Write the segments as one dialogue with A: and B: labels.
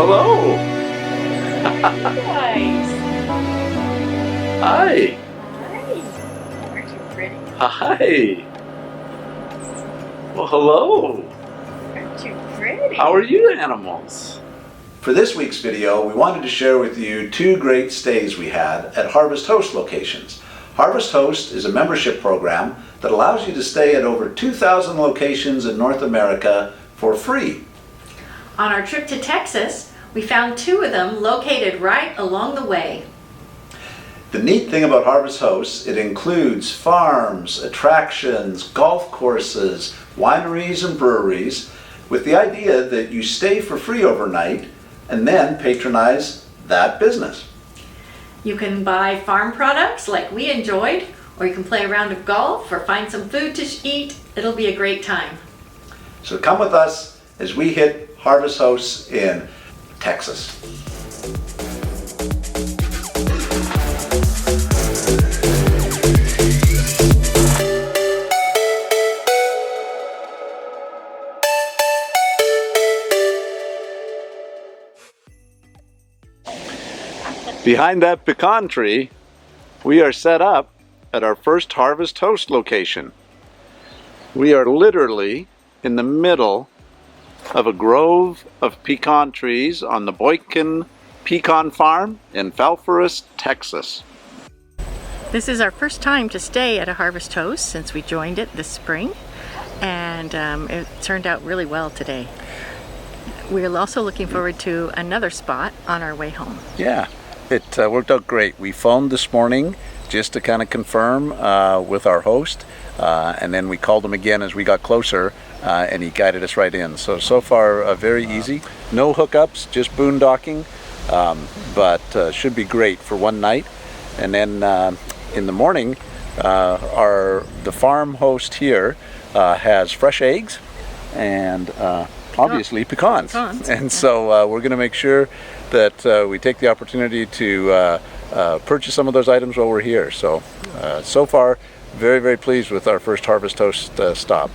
A: hello.
B: Nice.
A: Hi.
B: Hi. Aren't you pretty?
A: Hi. Well, hello.
B: Aren't you pretty?
A: How are you animals?
C: For this week's video, we wanted to share with you two great stays we had at Harvest Host locations. Harvest Host is a membership program that allows you to stay at over 2,000 locations in North America for free.
D: On our trip to Texas, we found two of them located right along the way.
C: The neat thing about Harvest Host, it includes farms, attractions, golf courses, wineries and breweries, with the idea that you stay for free overnight and then patronize that business.
D: You can buy farm products like we enjoyed, or you can play a round of golf or find some food to eat. It'll be a great time.
C: So come with us as we hit Harvest Host in Texas.
A: Behind that pecan tree, we are set up at our first Harvest Host location. We are literally in the middle of a grove of pecan trees on the Boykin Pecan Farm in Falforest, Texas.
D: This is our first time to stay at a Harvest Host since we joined it this spring, and it turned out really well today. We're also looking forward to another spot on our way home.
A: Yeah, it worked out great. We phoned this morning just to kind of confirm with our host, and then we called him again as we got closer, and he guided us right in. So far very easy. No hookups, just boondocking, but should be great for one night. And then in the morning, the farm host here has fresh eggs and obviously pecans. And so we're going to make sure that we take the opportunity to purchase some of those items while we're here. So far, very, very pleased with our first Harvest Host stop.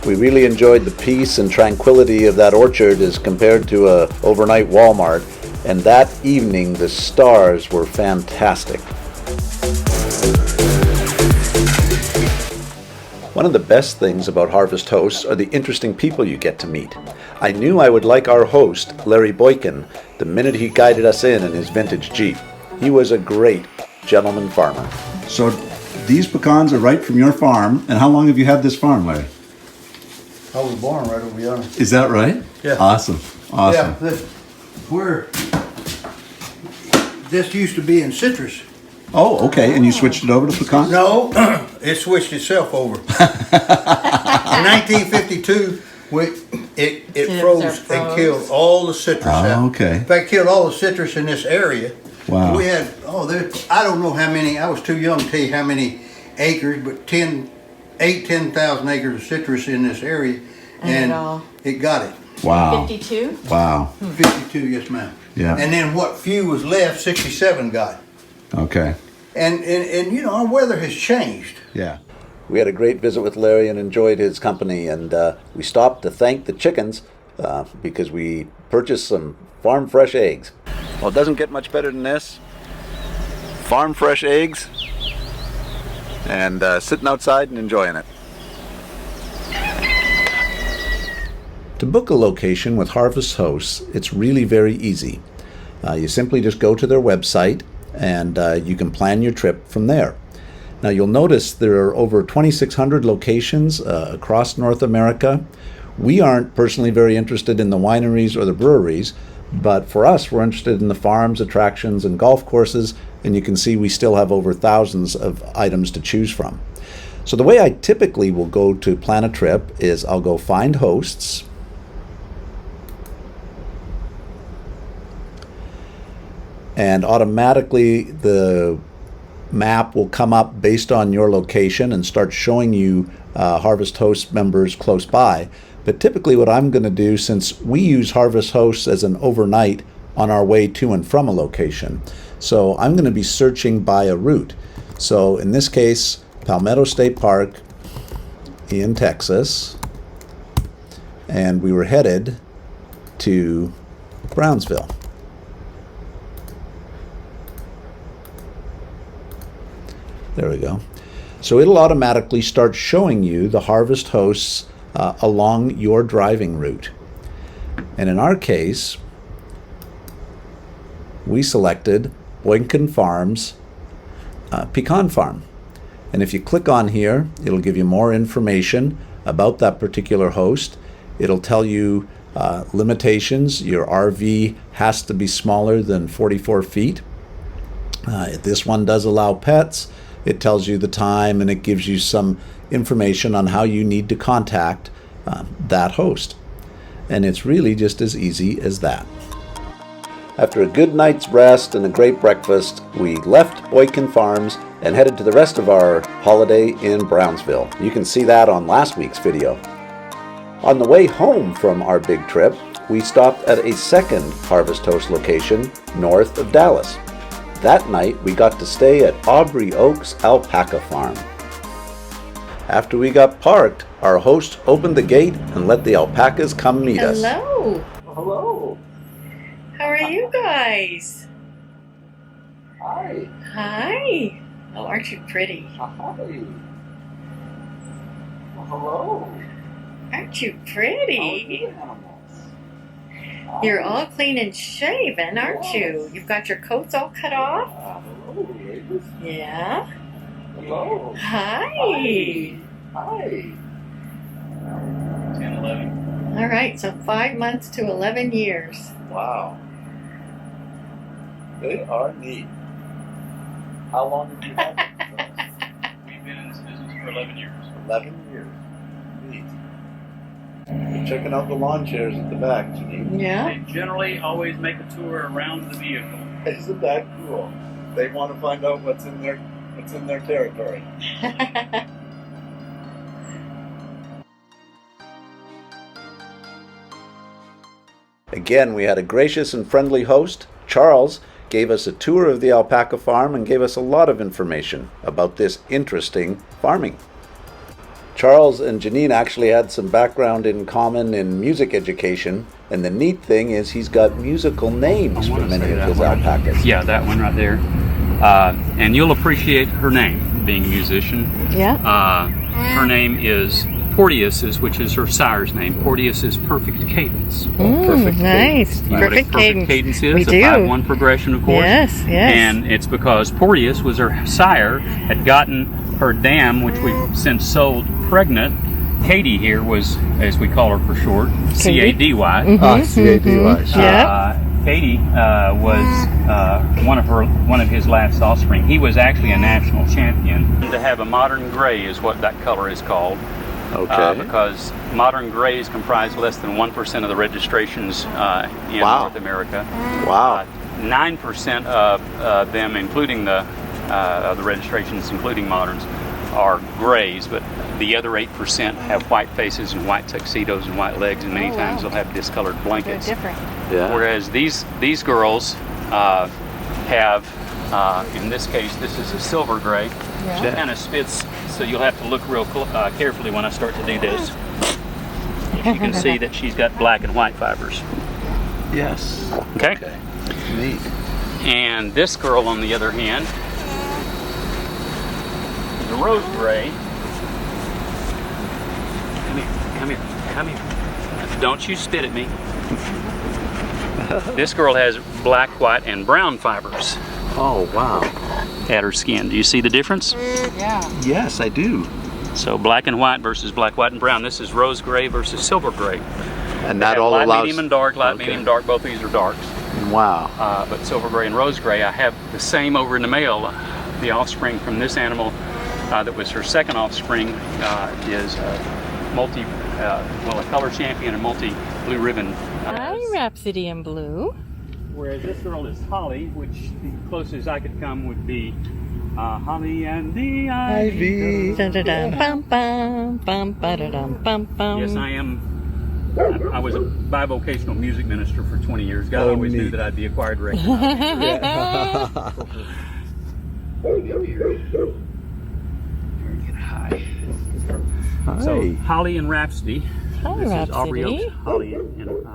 C: We really enjoyed the peace and tranquility of that orchard as compared to a overnight Walmart, and that evening the stars were fantastic. One of the best things about Harvest Hosts are the interesting people you get to meet. I knew I would like our host, Larry Boykin, the minute he guided us in his vintage Jeep. He was a great gentleman farmer.
E: So these pecans are right from your farm, and how long have you had this farm, Larry?
F: I was born right over yonder.
E: Is that right?
F: Yeah.
E: Awesome.
F: Yeah, this used to be in citrus.
E: Oh, okay. And you switched it over to pecan?
F: No, it switched itself over. In 1952, it froze and killed all the citrus out.
E: Okay.
F: In fact, killed all the citrus in this area.
E: Wow.
F: We had, I don't know how many, I was too young to tell you how many acres, but 10,000 acres of citrus in this area, and it got it.
E: Wow.
D: 52?
E: Wow.
F: 52, yes ma'am.
E: Yeah.
F: And then what few was left, 67 got.
E: Okay.
F: And you know, our weather has changed.
E: Yeah.
C: We had a great visit with Larry and enjoyed his company, and we stopped to thank the chickens because we purchased some farm fresh eggs.
A: Well, it doesn't get much better than this. Farm fresh eggs and sitting outside and enjoying it.
C: To book a location with Harvest Hosts, it's really very easy. You simply just go to their website and you can plan your trip from there. Now you'll notice there are over 2,600 locations across North America. We aren't personally very interested in the wineries or the breweries, but for us, we're interested in the farms, attractions, and golf courses, and you can see we still have over thousands of items to choose from. So the way I typically will go to plan a trip is I'll go find hosts, and automatically the map will come up based on your location and start showing you Harvest Host members close by. But typically what I'm going to do, since we use Harvest Hosts as an overnight on our way to and from a location, so I'm going to be searching by a route. So in this case, Palmetto State Park in Texas, and we were headed to Brownsville. There we go. So it'll automatically start showing you the Harvest Hosts along your driving route. And in our case, we selected Boynton Farms Pecan Farm. And if you click on here, it'll give you more information about that particular host. It'll tell you limitations. Your RV has to be smaller than 44 feet. This one does allow pets. It tells you the time, and it gives you some information on how you need to contact that host. And it's really just as easy as that. After a good night's rest and a great breakfast, we left Boykin Farms and headed to the rest of our holiday in Brownsville. You can see that on last week's video. On the way home from our big trip, we stopped at a second Harvest Host location north of Dallas. That night, we got to stay at Aubrey Oaks Alpaca Farm. After we got parked, our host opened the gate and let the alpacas come meet us.
B: Hello.
A: Hello.
B: How are you guys?
A: Hi.
B: Hi. Oh, aren't you pretty?
A: Hi. Well, hello.
B: Aren't you pretty? You're all clean and shaven, aren't you? You've got your coats all cut off?
A: Hello, ladies.
B: Yeah.
A: Hello.
B: Hi.
A: Hi. 10, 11.
B: All right, so 5 months to 11 years.
A: Wow. They are neat. How long have you had them?
G: We've been in this business for 11 years.
A: 11 years. Neat. You're checking out the lawn chairs at the back, Janine.
B: Yeah.
G: They generally always make a tour around the vehicle.
A: Isn't that cool? They want to find out what's in their territory. Again, we had a gracious and friendly host. Charles gave us a tour of the alpaca farm and gave us a lot of information about this interesting farming. Charles and Janine actually had some background in common in music education, and the neat thing is he's got musical names for many of his alpacas.
G: Yeah, that one right there. And you'll appreciate her name, being a musician.
D: Yeah.
G: Her name is Porteous, which is her sire's name. Porteous is perfect cadence.
C: Perfect
D: Nice.
G: You know what a
D: Perfect cadence.
G: cadence is?
D: We
G: a
D: do.
G: 5/1 progression, of course.
D: Yes, yes.
G: And it's because Porteous was her sire, had gotten her dam, which we've since sold, pregnant. Katie here was, as we call her for short, C-A-D-Y.
C: C-A-D-Y.
D: Yeah.
G: Katie was one of his last offspring. He was actually a national champion. To have a modern gray is what that color is called.
C: Okay.
G: Because modern grays comprise less than 1% of the registrations in North America.
C: Wow.
G: 9% of them, including the registrations, including moderns, are grays, but the other 8% have white faces and white tuxedos and white legs, and many times they'll have discolored blankets.
D: They're different.
C: Yeah.
G: Whereas these girls have, in this case, this is a silver gray.
D: Yeah.
G: She kind of spits, so you'll have to look real carefully when I start to do this. You can see that she's got black and white fibers.
C: Yes.
G: Okay?
C: Neat.
G: And this girl, on the other hand, is a rose gray. Come here, come here, come here. Don't you spit at me. This girl has black, white, and brown fibers
C: Oh, wow.
G: at her skin. Do you see the difference?
D: Yeah.
C: Yes, I do.
G: So black and white versus black, white, and brown. This is rose gray versus silver gray.
C: And
G: They
C: that
G: have
C: all
G: light,
C: allows...
G: medium, and dark. Light,
C: Okay.
G: medium, dark. Both of these are darks.
C: Wow.
G: But silver gray and rose gray, I have the same over in the male. The offspring from this animal that was her second offspring is a color champion and multi blue ribbon.
D: Hi, Rhapsody in Blue.
G: Whereas this girl is Holly, which the closest I could come would be Holly and the Ivy.
D: Dun-dun-dun, bum, bum, bum, ba-da-dum, bum, bum.
G: Yes, I am I was a bivocational music minister for 20 years. God always knew that I'd be a choir director. Hi. So Holly and Rhapsody.
D: Hi,
G: This
D: Rhapsody.
G: is Aubrey Oaks, Holly and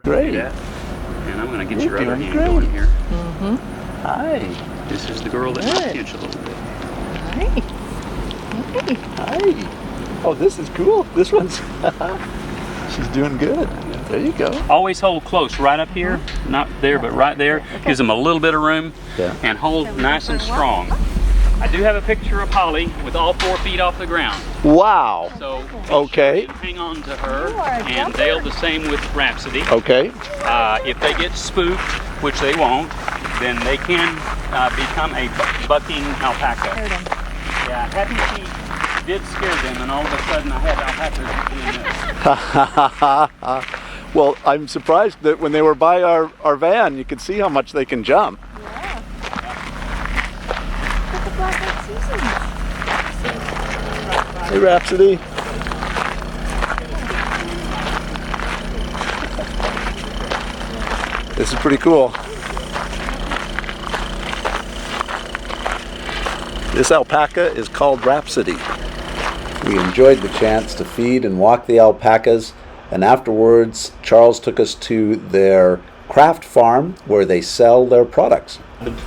A: Great.
G: And I'm going to get
A: You're
G: your other
A: doing
G: hand
A: great.
G: going here.
A: Hi.
G: This is the girl that might pinch a little bit.
D: Hi.
A: Hi. Oh, this is cool. This one's. She's doing good. There you go.
G: Always hold close right up here, not there, but right there. Gives them a little bit of room,
A: Yeah.
G: and hold nice and strong. I do have a picture of Holly with all 4 feet off the ground.
A: Wow.
G: So
A: Okay.
G: hang on to her, and Dale the same with Rhapsody.
A: Okay.
G: If they get spooked, which they won't, then they can become a bucking alpaca. Yeah, Happy Feet did scare them, and all of a sudden I had alpacas doing this.
A: Well, I'm surprised that when they were by our van, you could see how much they can jump. Hey, Rhapsody. This is pretty cool. This alpaca is called Rhapsody. We enjoyed the chance to feed and walk the alpacas, and afterwards Charles took us to their craft farm where they sell their products.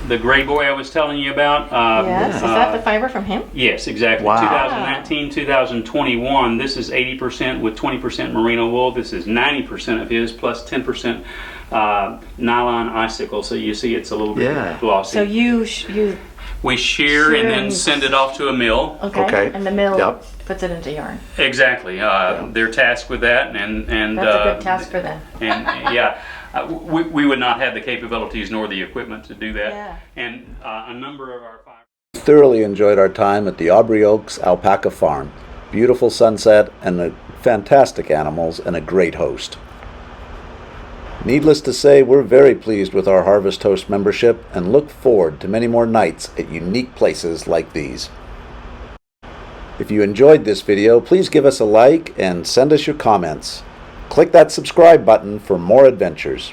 G: The gray boy I was telling you about.
D: Yes, is that the fiber from him?
G: Yes, exactly.
A: Wow.
G: 2019, 2021. This is 80% with 20% merino wool. This is 90% of his plus 10% nylon icicle. So you see it's a little bit glossy.
D: So you
G: we shear and then send it off to a mill.
A: Okay.
D: And the mill
A: Yep.
D: puts it into yarn.
G: Exactly. They're tasked with that, and
D: That's a good task for them.
G: And yeah, we would not have the capabilities nor the equipment to do that.
D: Yeah.
G: And a number of our
C: Thoroughly enjoyed our time at the Aubrey Oaks Alpaca Farm. Beautiful sunset and fantastic animals and a great host. Needless to say, we're very pleased with our Harvest Host membership and look forward to many more nights at unique places like these. If you enjoyed this video, please give us a like and send us your comments. Click that subscribe button for more adventures.